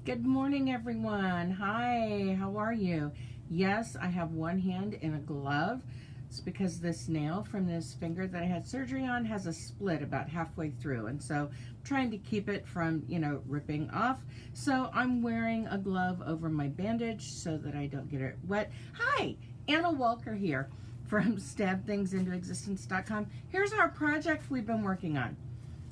Good morning, everyone. Hi, how are you? Yes, I have one hand in a glove. It's because this nail from this finger that I had surgery on has a split about halfway through. And so I'm trying to keep it from, ripping off. So I'm wearing a glove over my bandage so that I don't get it wet. Hi, Anna Walker here from StabThingsIntoExistence.com. Here's our project we've been working on.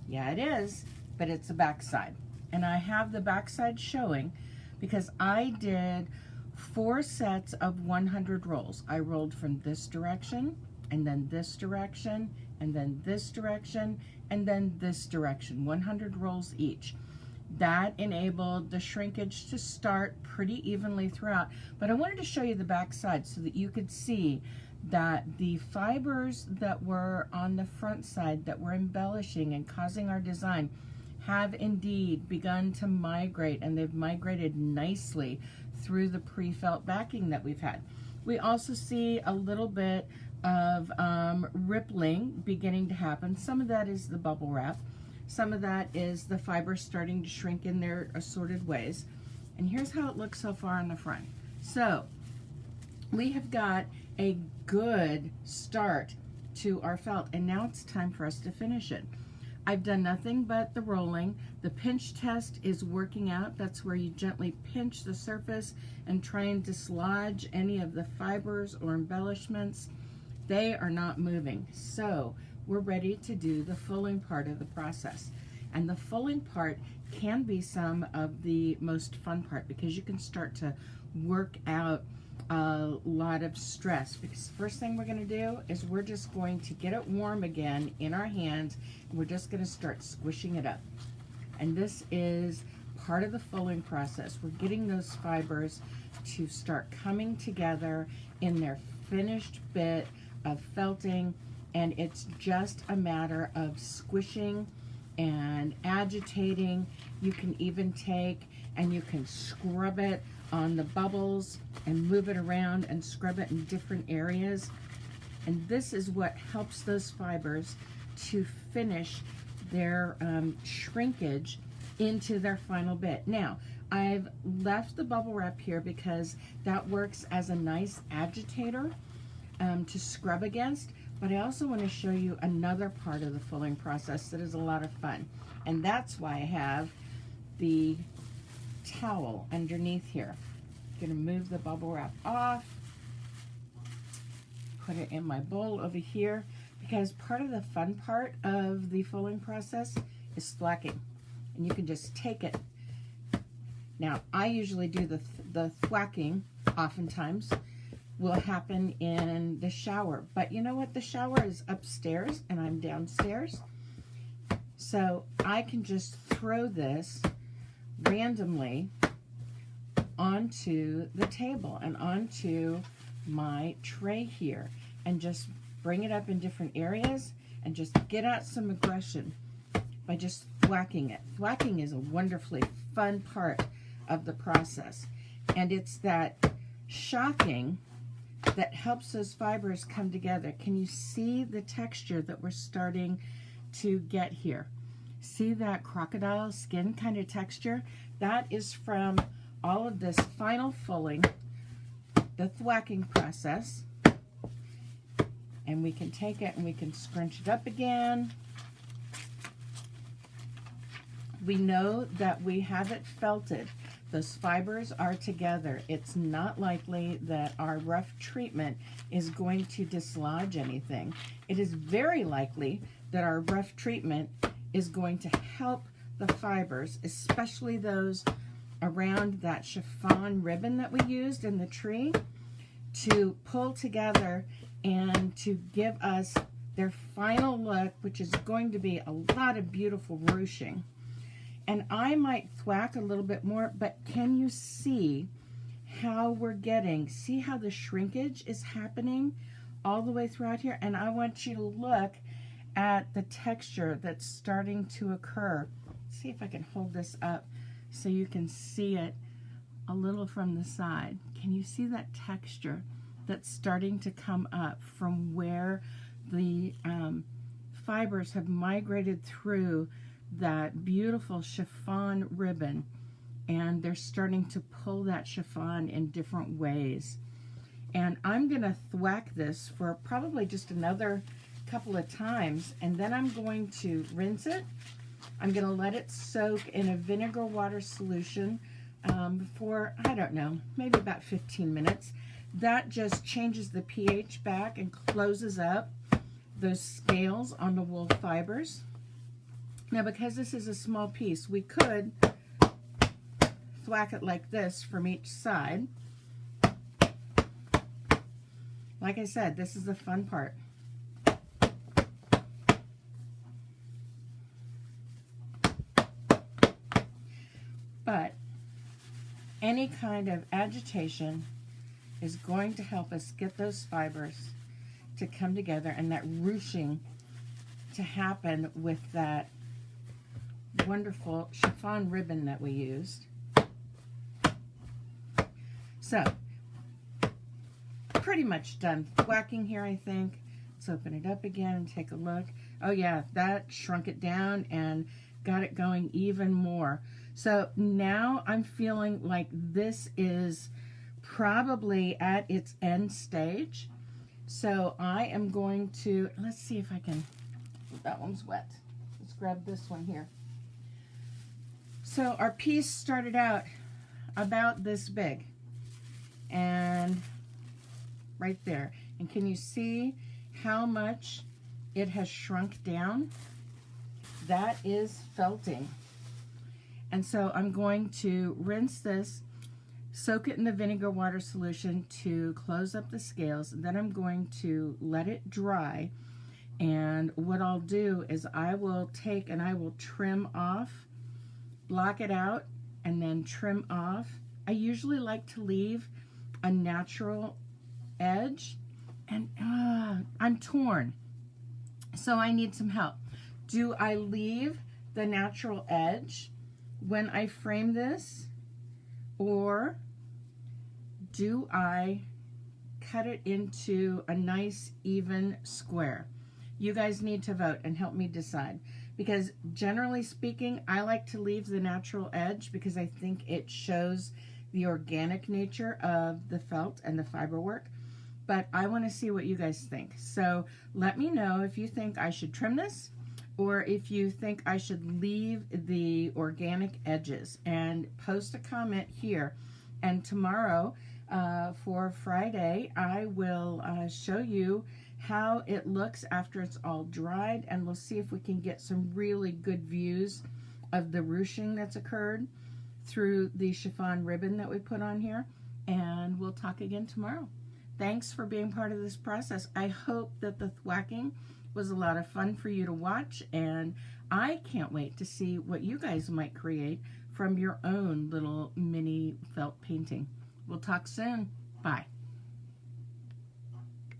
Yeah, it is, but it's the backside. And I have the backside showing because I did 4 sets of 100 rolls. I rolled from this direction, and then this direction, and then this direction, and then this direction, 100 rolls each. That enabled the shrinkage to start pretty evenly throughout. But I wanted to show you the backside so that you could see that the fibers that were on the front side that were embellishing and causing our design have indeed begun to migrate, and they've migrated nicely through the pre-felt backing that we've had. We also see a little bit of rippling beginning to happen. Some of that is the bubble wrap. Some of that is the fibers starting to shrink in their assorted ways. And here's how it looks so far on the front. So we have got a good start to our felt, and now it's time for us to finish it. I've done nothing but the rolling. The pinch test is working out. That's where you gently pinch the surface and try and dislodge any of the fibers or embellishments. They are not moving. So we're ready to do the fulling part of the process. And the fulling part can be some of the most fun part because you can start to work out a lot of stress, because the first thing we're going to do is we're just going to get it warm again in our hands, and we're just going to start squishing it up. And this is part of the fulling process. We're getting those fibers to start coming together in their finished bit of felting, and it's just a matter of squishing and agitating. You can even take and you can scrub it on the bubbles and move it around and scrub it in different areas. And this is what helps those fibers to finish their shrinkage into their final bit. Now, I've left the bubble wrap here because that works as a nice agitator to scrub against, but I also want to show you another part of the fulling process that is a lot of fun. And that's why I have the towel underneath here. I'm going to move the bubble wrap off, put it in my bowl over here, because part of the fun part of the fulling process is thwacking. And you can just take it. Now, I usually do the thwacking, oftentimes, will happen in the shower. But you know what? The shower is upstairs and I'm downstairs. So I can just throw this randomly onto the table and onto my tray here, and just bring it up in different areas and just get out some aggression by just thwacking it. Thwacking is a wonderfully fun part of the process, and it's that shocking that helps those fibers come together. Can you see the texture that we're starting to get here? See that crocodile skin kind of texture? That is from all of this final fulling, the thwacking process. And we can take it and we can scrunch it up again. We know that we have it felted. Those fibers are together. It's not likely that our rough treatment is going to dislodge anything. It is very likely that our rough treatment is going to help the fibers, especially those around that chiffon ribbon that we used in the tree, to pull together and to give us their final look, which is going to be a lot of beautiful ruching. And I might thwack a little bit more, but can you see how we're getting, see how the shrinkage is happening all the way throughout here? And I want you to look at the texture that's starting to occur. See if I can hold this up so you can see it a little from the side. Can you see that texture that's starting to come up from where the fibers have migrated through that beautiful chiffon ribbon and they're starting to pull that chiffon in different ways. And I'm going to thwack this for probably just another couple of times, and then I'm going to rinse it. I'm going to let it soak in a vinegar water solution for, I don't know, maybe about 15 minutes. That just changes the pH back and closes up those scales on the wool fibers. Now, because this is a small piece, we could thwack it like this from each side. Like I said, this is the fun part. But any kind of agitation is going to help us get those fibers to come together and that ruching to happen with that wonderful chiffon ribbon that we used. So, pretty much done thwacking here, I think. Let's open it up again and take a look. Oh yeah, that shrunk it down and got it going even more. So now I'm feeling like this is probably at its end stage. So I am going to, let's see if I can, that one's wet. Let's grab this one here. So our piece started out about this big and right there. And can you see how much it has shrunk down? That is felting. And so I'm going to rinse this, soak it in the vinegar water solution to close up the scales. Then I'm going to let it dry. And what I'll do is I will take and I will trim off, block it out, and then trim off. I usually like to leave a natural edge, and I'm torn. So I need some help. Do I leave the natural edge when I frame this, or do I cut it into a nice even square? You guys need to vote and help me decide, because generally speaking, I like to leave the natural edge because I think it shows the organic nature of the felt and the fiber work. But I want to see what you guys think. So let me know if you think I should trim this, or if you think I should leave the organic edges, and post a comment here. And tomorrow, for Friday, I will show you how it looks after it's all dried, and we'll see if we can get some really good views of the ruching that's occurred through the chiffon ribbon that we put on here. And we'll talk again tomorrow. Thanks for being part of this process. I hope that the thwacking was a lot of fun for you to watch, and I can't wait to see what you guys might create from your own little mini felt painting. We'll talk soon. Bye.